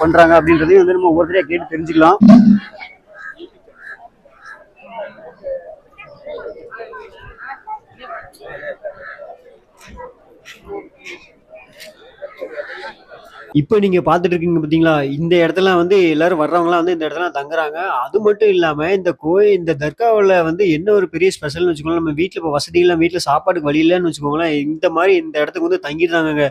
பண்றாங்க அப்படின்றதையும் வந்து நம்ம ஒவ்வொருத்தரையா கேட்டு தெரிஞ்சுக்கலாம். இப்ப நீங்க பார்த்துட்டு இருக்கீங்க பார்த்தீங்களா? இந்த இடத்துல வந்து எல்லாரும் வர்றவங்கலாம் வந்து இந்த இடத்துல தங்குறாங்க. அது மட்டும் இல்லாம இந்த தர்காவுல வந்து என்ன ஒரு பெரிய ஸ்பெஷல்னு வச்சுக்கோங்களேன், நம்ம வீட்ல இப்ப வசதி இல்ல, வீட்ல சாப்பாட்டுக்கு வழி இல்லன்னு வச்சுக்கோங்களேன், இந்த மாரி இந்த இடத்துக்கு வந்து தங்கிடுறாங்கங்க.